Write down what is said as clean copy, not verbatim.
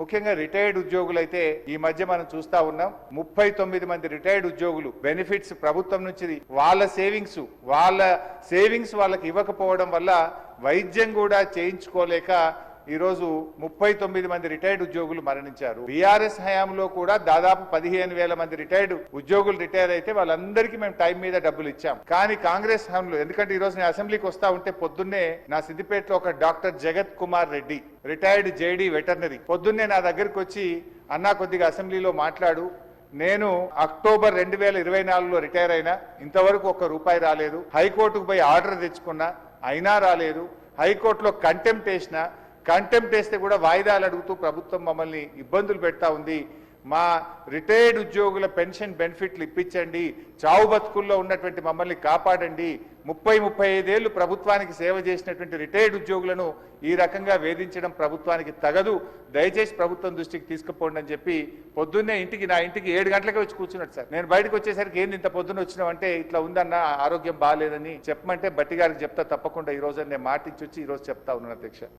ముఖ్యంగా రిటైర్డ్ ఉద్యోగులు అయితే ఈ మధ్య మనం చూస్తా ఉన్నాం 39 మంది రిటైర్డ్ ఉద్యోగులు బెనిఫిట్స్ ప్రభుత్వం నుంచి వాళ్ళ సేవింగ్స్ వాళ్ళకి ఇవ్వకపోవడం వల్ల వైద్యం కూడా చేయించుకోలేక ఈరోజు 39 మంది రిటైర్డ్ ఉద్యోగులు మరణించారు. బీఆర్ఎస్ హయాంలో కూడా దాదాపు 15,000 మంది రిటైర్డ్ ఉద్యోగులు రిటైర్ అయితే వాళ్ళందరికీ మేము టైం మీద డబ్బులు ఇచ్చాం. కానీ కాంగ్రెస్ హయాంలో, ఎందుకంటే ఈ రోజు నేను అసెంబ్లీకి వస్తా ఉంటే పొద్దున్నే నా సిద్దిపేటలో ఒక డాక్టర్ జగత్ Kumar Reddy retired JD veterinary పొద్దున్నే నా దగ్గరికి వచ్చి, అన్నా కొద్దిగా అసెంబ్లీలో మాట్లాడు, నేను అక్టోబర్ 2024లో రిటైర్ అయినా, ఇంతవరకు ₹1 రాలేదు. హైకోర్టుకు పోయి ఆర్డర్ తెచ్చుకున్నా, అయినా రాలేదు. హైకోర్టులో కంటెంప్ట్ వేస్తే కూడా వాయిదాలు అడుగుతూ ప్రభుత్వం మమ్మల్ని ఇబ్బందులు పెడతా ఉంది. మా రిటైర్డ్ ఉద్యోగుల పెన్షన్ బెనిఫిట్లు ఇప్పించండి, చావు బతుకుల్లో ఉన్నటువంటి మమ్మల్ని కాపాడండి. 35 ఏళ్లు ప్రభుత్వానికి సేవ చేసినటువంటి రిటైర్డ్ ఉద్యోగులను ఈ రకంగా వేధించడం ప్రభుత్వానికి తగదు, దయచేసి ప్రభుత్వం దృష్టికి తీసుకుపోండి అని చెప్పి పొద్దున్నే నా ఇంటికి 7 గంటలకే వచ్చి కూర్చున్నాడు సార్. నేను బయటకు వచ్చేసరికి ఏంది ఇంత పొద్దున్న వచ్చినావంటే, ఇట్లా ఉందన్న ఆరోగ్యం బాగాలేదని చెప్పమంటే బట్టి గారికి చెప్తా తప్పకుండా ఈ రోజు నేను మాటించి వచ్చి ఈ రోజు చెప్తా ఉన్నాను అధ్యక్ష.